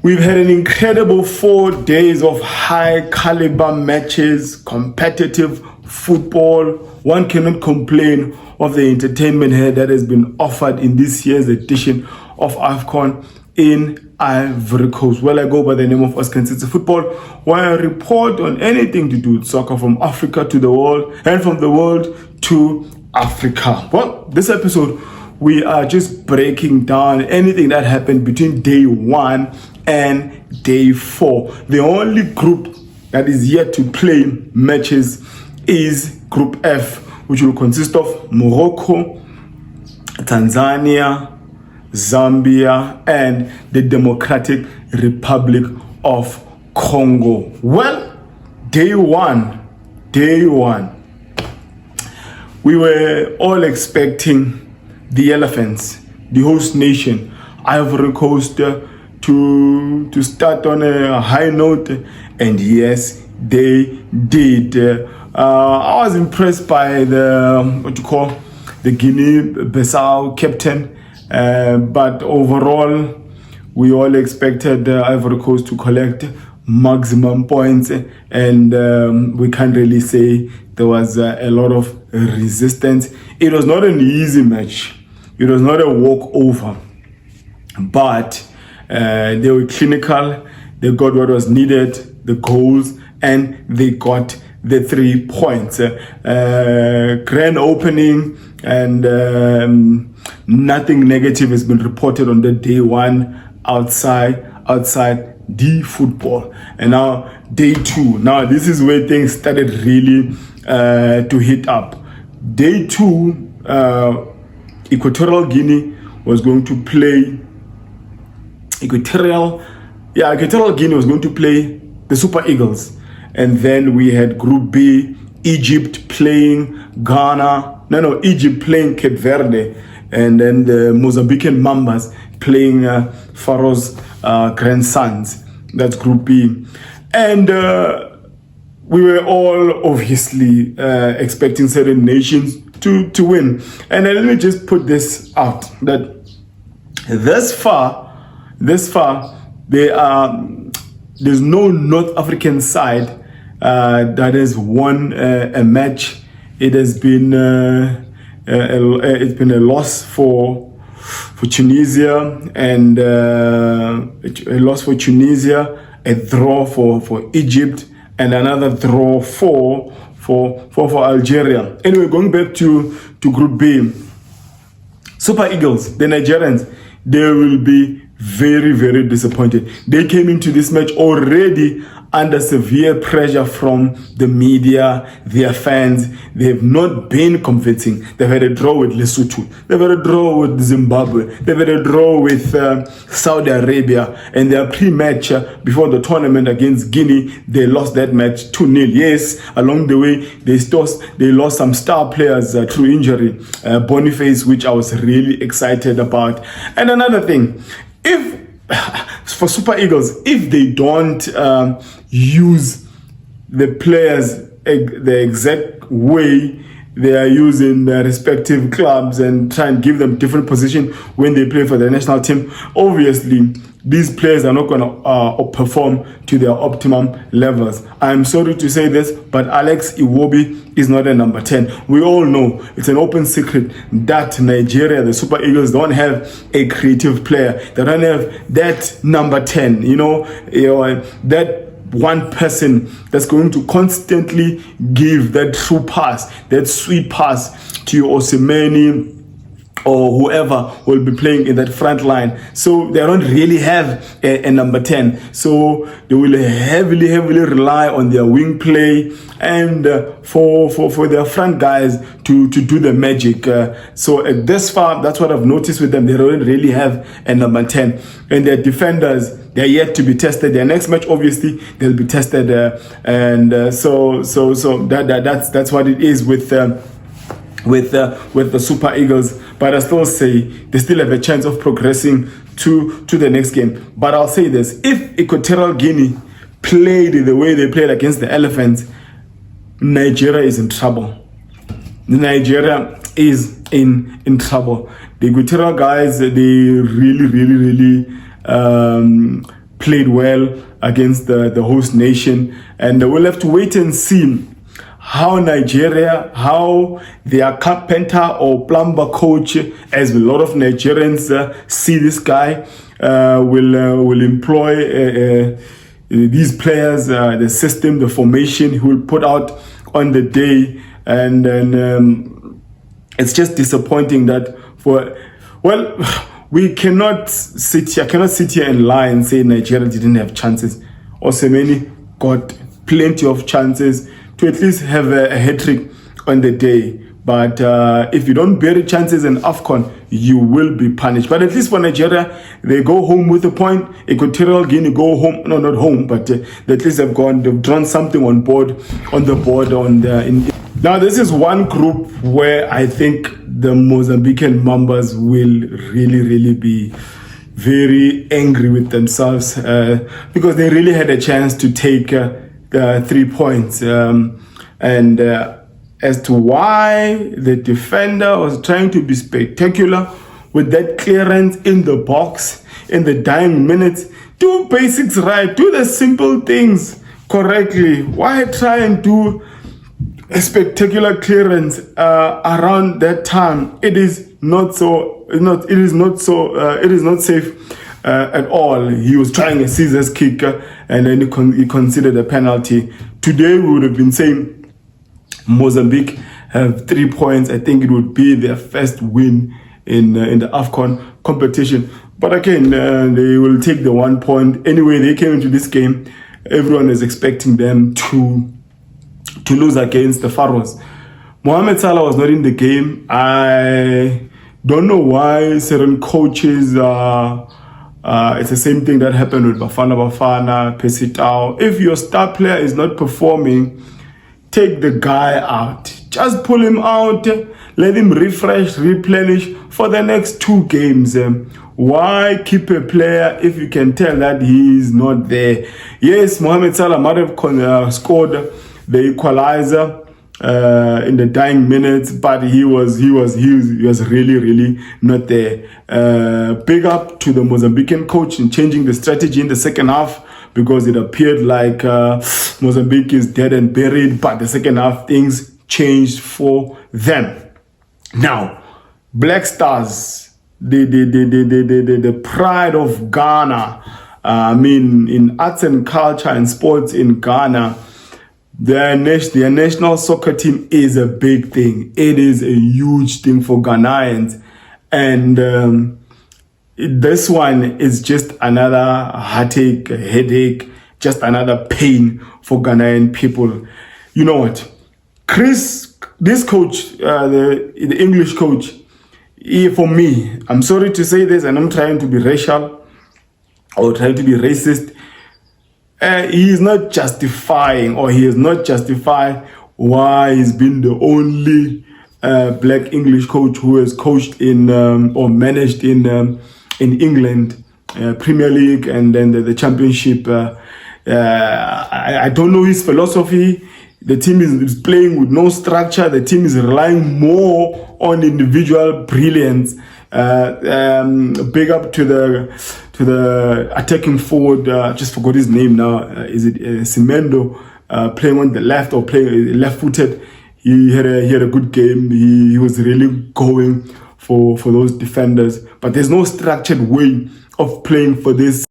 We've had an incredible 4 days of high caliber matches, competitive football. One cannot complain of the entertainment here that has been offered in this year's edition of AFCON in Ivory Coast. Well, I go by the name of Oscar Football, where I report on anything to do with soccer from Africa to the world and from the world to Africa. Well, this episode, we are just breaking down anything that happened between day 1 and day 4. The only group that is yet to play matches is Group F, which will consist of Morocco, Tanzania, Zambia, and the Democratic Republic of Congo. Well, day one, we were all expecting the elephants, the host nation, Ivory Coast, to start on a high note, and yes, they did. I was impressed by the Guinea-Bissau captain, but overall, we all expected Ivory Coast to collect maximum points, and we can't really say there was a lot of resistance. It was not an easy match. It was not a walkover, but they were clinical. They got what was needed, the goals, and they got the 3 points. Grand opening, and nothing negative has been reported on the day 1 outside the football. And now day 2. Now this is where things started really to heat up. Day 2, Equatorial Guinea was going to play. Equatorial Guinea was going to play the Super Eagles, and then we had Group B, Egypt playing Egypt playing Cape Verde, and then the Mozambican Mambas playing Pharaoh's grandsons. That's Group B, and we were all obviously expecting certain nations to win. And let me just put this out, that this far there's no North African side that has won a match. It has been it's been a loss for Tunisia, and a loss for Tunisia, a draw for Egypt, and another draw for Algeria. Anyway, going back to Group B, Super Eagles, the Nigerians, they will be very, very disappointed. They came into this match already under severe pressure from the media, their fans. They have not been convincing. They've had a draw with Lesotho. They've had a draw with Zimbabwe. They've had a draw with Saudi Arabia. And their pre-match before the tournament against Guinea, they lost that match 2-0. Yes, along the way, they lost some star players through injury. Boniface, which I was really excited about. And another thing, for Super Eagles, if they don't use the players the exact way they are using their respective clubs and try and give them different position when they play for the national team, obviously these players are not going to perform to their optimum levels. I'm sorry to say this, but Alex Iwobi is not a number 10. We all know, it's an open secret, that Nigeria, the Super Eagles, don't have a creative player. They don't have that number 10, that one person that's going to constantly give that true pass, that sweet pass to your Osimhen or whoever will be playing in that front line. So they don't really have a number 10. So they will heavily rely on their wing play and for their front guys to do the magic. So at this far, that's what I've noticed with them. They don't really have a number 10. And their defenders, they're yet to be tested. Their next match, obviously, they'll be tested. So that's what it is with the Super Eagles. But I still say they still have a chance of progressing to the next game. But I'll say this, if Equatorial Guinea played the way they played against the Elephants, Nigeria is in trouble. Nigeria is in trouble. The Equatorial guys, they really played well against the host nation, and we'll have to wait and see how Nigeria, how their carpenter or plumber coach, as a lot of Nigerians see this guy, will employ these players, the system, the formation he will put out on the day. And then it's just disappointing that we cannot sit here and lie and say Nigeria didn't have chances. Osemeni got plenty of chances to at least have a hat-trick on the day. But if you don't bury chances in AFCON, you will be punished. But at least for Nigeria, they go home with a point. Equatorial Guinea go home, no, not home, but at least they've drawn something on the board. Now, this is one group where I think the Mozambican Mambas will really be very angry with themselves because they really had a chance to take 3 points. As to why the defender was trying to be spectacular with that clearance in the box in the dying minutes, do basics right, do the simple things correctly. Why try and do a spectacular clearance around that time? It is not safe at all. He was trying a scissors kick and then he considered a penalty. Today we would have been saying Mozambique have 3 points. I think it would be their first win in the AFCON competition. But again, they will take the 1 point. Anyway, they came into this game. Everyone is expecting them to lose against the Pharaohs. Mohamed Salah was not in the game. I don't know why certain coaches it's the same thing that happened with Bafana, Pesitao. If your star player is not performing, take the guy out. Just pull him out. Let him refresh, replenish for the next 2 games. Why keep a player if you can tell that he is not there? Yes, Mohamed Salah might have scored the equalizer in the dying minutes, but he was really not there. Big up to the Mozambican coach in changing the strategy in the second half, because it appeared like Mozambique is dead and buried, but the second half things changed for them. Now, Black Stars, the pride of Ghana. I mean, in arts and culture and sports in Ghana, their national soccer team is a big thing. It is a huge thing for Ghanaians. And this one is just another headache, just another pain for Ghanaian people. You know what? This coach, the English coach, for me, I'm sorry to say this, and I'm trying to be racial or trying to be racist. He is not justifying, or he has not justified why he's been the only black English coach who has coached in or managed in England, Premier League, and then the Championship. I don't know his philosophy. The team is playing with no structure. The team is relying more on individual brilliance. Big up to the attacking forward. Just forgot his name now. Is it Simendo? Playing on the left, or playing left-footed. He had a good game. He was really going for those defenders. But there's no structured way of playing for this